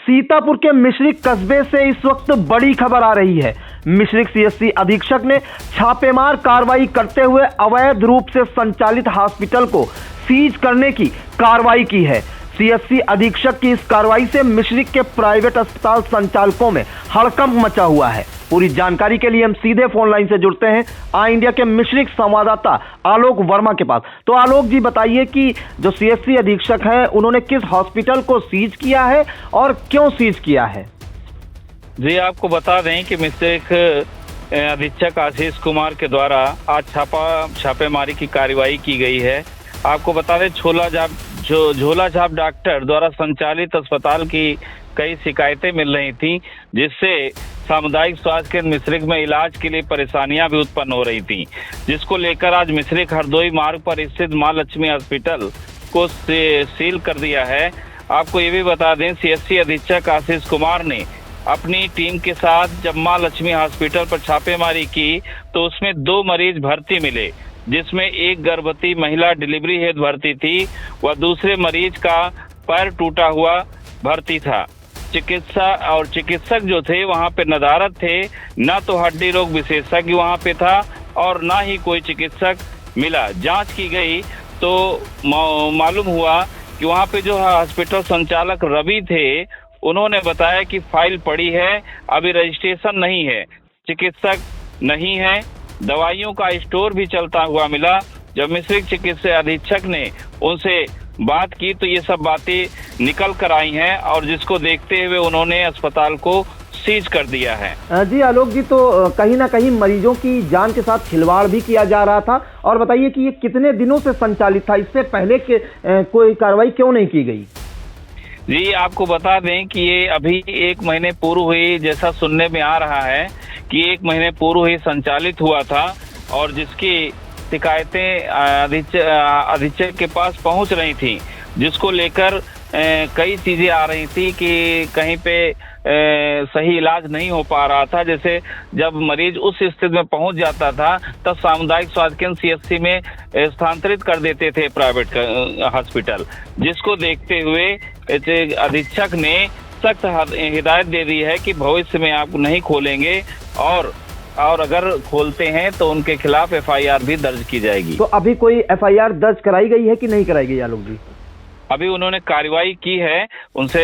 सीतापुर के मिश्रिक कस्बे से इस वक्त बड़ी खबर आ रही है। मिश्रिक सीएससी अधीक्षक ने छापेमार कार्रवाई करते हुए अवैध रूप से संचालित हॉस्पिटल को सीज करने की कार्रवाई की है। सीएससी अधीक्षक की इस कार्रवाई से मिश्रिक के प्राइवेट अस्पताल संचालकों में हड़कंप मचा हुआ है। पूरी जानकारी के लिए हम सीधे फोन लाइन से जुड़ते हैं आई इंडिया के मिश्रिक संवाददाता आलोक वर्मा के पास। तो आलोक जी, बताइए कि जो सीएससी अधीक्षक हैं उन्होंने किस हॉस्पिटल को सीज किया है और क्यों सीज किया है? जी, आपको बता दें कि मिश्रिक अधीक्षक आशीष कुमार के द्वारा आज छापेमारी की कार्रवाई की गई है। आपको बता दें झोला छाप डॉक्टर द्वारा संचालित अस्पताल की कई शिकायतें मिल रही थी, जिससे सामुदायिक स्वास्थ्य केंद्र मिश्रिक में इलाज के लिए परेशानियां भी उत्पन्न हो रही थी, जिसको लेकर आज मिश्रिक हरदोई मार्ग पर स्थित मां लक्ष्मी हॉस्पिटल को सील कर दिया है। आपको ये भी बता दें, सीएससी अधीक्षक आशीष कुमार ने अपनी टीम के साथ जब मां लक्ष्मी हॉस्पिटल पर छापेमारी की तो उसमें 2 मरीज भर्ती मिले, जिसमें एक गर्भवती महिला डिलीवरी हेतु भर्ती थी व दूसरे मरीज का पैर टूटा हुआ भर्ती था। चिकित्सक जो थे वहां पे नदारद थे, न तो हड्डी रोग विशेषज्ञ वहां पे था और ना ही कोई चिकित्सक मिला। जांच की गई तो मालूम हुआ कि वहां पे जो हॉस्पिटल संचालक रवि थे, उन्होंने बताया कि फाइल पड़ी है, अभी रजिस्ट्रेशन नहीं है, चिकित्सक नहीं है, दवाइयों का स्टोर भी चलता हुआ मिला। जब मिश्रिक चिकित्सा अधीक्षक ने उनसे बात की तो ये सब बातें निकल कर आई हैं और जिसको देखते हुए उन्होंने अस्पताल को सीज कर दिया है। जी आलोक जी, तो कहीं ना कहीं मरीजों की जान के साथ खिलवाड़ भी किया जा रहा था, और बताइए कि ये कितने दिनों से संचालित था, इससे पहले के कोई कार्रवाई क्यों नहीं की गई? जी, आपको बता दें कि ये अभी 1 महीने पूर्व हुई, जैसा सुनने में आ रहा है कि 1 महीने पूर्व ही संचालित हुआ था और जिसकी शिकायतें अधीक्षक के पास पहुंच रही थी, जिसको लेकर कई चीजें आ रही थी कि कहीं पे सही इलाज नहीं हो पा रहा था। जैसे जब मरीज उस स्थिति में पहुंच जाता था तब सामुदायिक स्वास्थ्य केंद्र सीएससी में स्थानांतरित कर देते थे प्राइवेट हॉस्पिटल, जिसको देखते हुए अधीक्षक ने सख्त हिदायत दे दी है कि भविष्य में आप नहीं खोलेंगे और अगर खोलते हैं तो उनके खिलाफ एफआईआर भी दर्ज की जाएगी। तो अभी कोई एफआईआर दर्ज कराई गई है कि नहीं कराई गई आलोक जी? अभी उन्होंने कार्रवाई की है, उनसे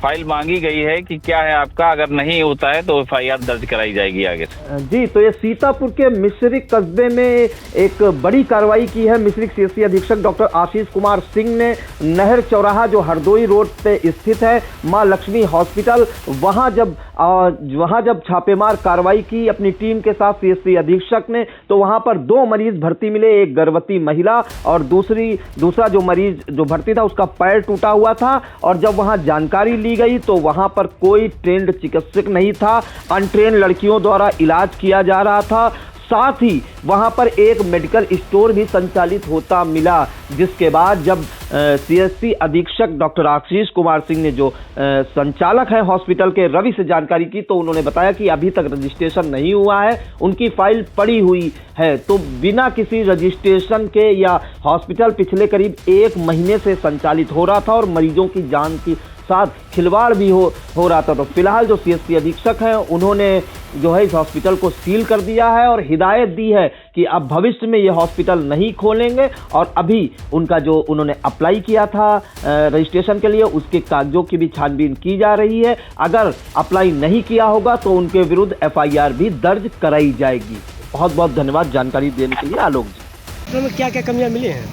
फाइल मांगी गई है कि क्या है आपका, अगर नहीं होता है तो एफआईआर दर्ज कराई जाएगी आगे से। जी, तो ये सीतापुर के मिश्रिक कस्बे में एक बड़ी कार्रवाई की है। मिश्रिक सीएससी अधीक्षक डॉक्टर आशीष कुमार सिंह ने नहर चौराहा जो हरदोई रोड पे स्थित है मां लक्ष्मी हॉस्पिटल, वहां जब छापेमार कार्रवाई की अपनी टीम के साथ सीएससी अधीक्षक ने, तो वहां पर 2 मरीज भर्ती मिले, एक गर्भवती महिला और दूसरा जो मरीज जो भर्ती था उसका पैर टूटा हुआ था। और जब वहां जानकारी ली गई तो वहां पर कोई ट्रेंड चिकित्सक नहीं था, अनट्रेन लड़कियों द्वारा इलाज किया जा रहा था। साथ ही वहां पर एक मेडिकल स्टोर भी संचालित होता मिला, जिसके बाद जब सीएससी अधीक्षक डॉक्टर आशीष कुमार सिंह ने जो संचालक है हॉस्पिटल के रवि से जानकारी की तो उन्होंने बताया कि अभी तक रजिस्ट्रेशन नहीं हुआ है, उनकी फाइल पड़ी हुई है। तो बिना किसी रजिस्ट्रेशन के या हॉस्पिटल पिछले करीब 1 महीने से संचालित हो रहा था और मरीजों की जान की साथ खिलवाड़ भी हो रहा था। तो फिलहाल जो सीएससी अधीक्षक हैं उन्होंने जो है इस हॉस्पिटल को सील कर दिया है और हिदायत दी है कि अब भविष्य में ये हॉस्पिटल नहीं खोलेंगे। और अभी उनका जो उन्होंने अप्लाई किया था रजिस्ट्रेशन के लिए, उसके कागजों की भी छानबीन की जा रही है। अगर अप्लाई नहीं किया होगा तो उनके विरुद्ध एफआईआर भी दर्ज कराई जाएगी। बहुत बहुत धन्यवाद जानकारी देने के लिए आलोक जी। तो क्या क्या कमियाँ मिली हैं?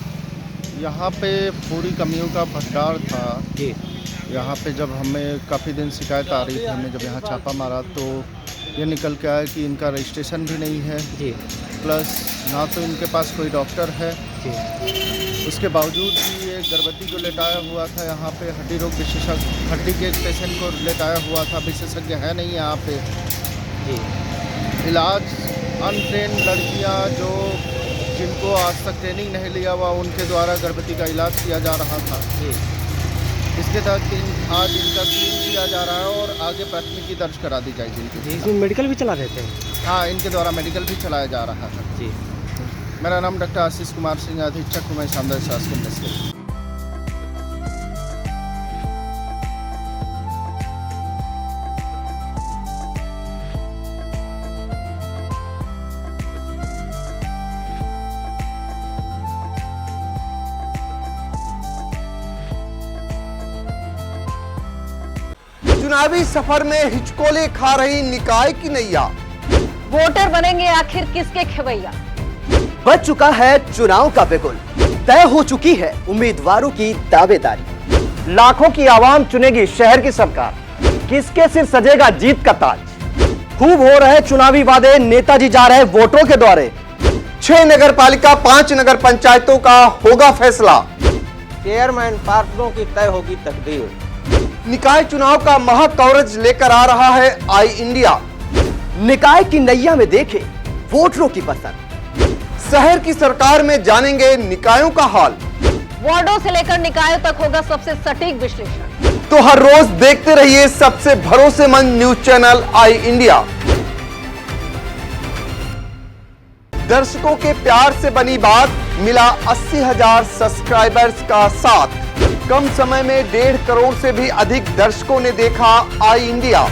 यहाँ पे पूरी कमियों का भंडार था जी। यहाँ पे जब हमें काफ़ी दिन शिकायत आ रही थी, हमने जब यहाँ छापा मारा तो ये निकल के आया कि इनका रजिस्ट्रेशन भी नहीं है जी, प्लस ना तो इनके पास कोई डॉक्टर है जी। उसके बावजूद भी ये गर्भवती को लेटाया हुआ था यहाँ पे, हड्डी रोग विशेषज्ञ, हड्डी के एक पेशेंट को लेटाया हुआ था, विशेषज्ञ है नहीं यहाँ पे जी। इलाज अनट्रेन लड़कियाँ जो जिनको आज तक ट्रेनिंग नहीं लिया हुआ उनके द्वारा गर्भवती का इलाज किया जा रहा था जी। इसके तहत आज इनका सील किया जा रहा है और आगे प्राथमिकी दर्ज करा दी जाएगी। इसमें मेडिकल भी चला देते हैं? हाँ, इनके द्वारा मेडिकल भी चलाया जा रहा है जी। मेरा नाम डॉक्टर आशीष कुमार सिंह, अधीक्षक हूँ मैं सामुदायिक स्वास्थ्य केंद्र से। चुनावी सफर में हिचकोले खा रही निकाय की नैया। वोटर बनेंगे आखिर किसके खवैया? बच चुका है चुनाव का बिगुल, तय हो चुकी है उम्मीदवारों की दावेदारी। लाखों की आवाम चुनेगी शहर की सरकार, किसके सिर सजेगा जीत का ताज। खूब हो रहे चुनावी वादे, नेताजी जा रहे वोटरों के द्वारे। 6 नगर पालिका 5 नगर पंचायतों का होगा फैसला। चेयरमैन पार्षदों की तय होगी तकदीर। निकाय चुनाव का महा कवरेज लेकर आ रहा है आई इंडिया। निकाय की नैया में देखे वोटरों की पसंद। शहर की सरकार में जानेंगे निकायों का हाल। वार्डों से लेकर निकायों तक होगा सबसे सटीक विश्लेषण। तो हर रोज देखते रहिए सबसे भरोसेमंद न्यूज चैनल आई इंडिया। दर्शकों के प्यार से बनी बात, मिला 80,000 सब्सक्राइबर्स का साथ। कम समय में 1.5 करोड़ से भी अधिक दर्शकों ने देखा आई इंडिया।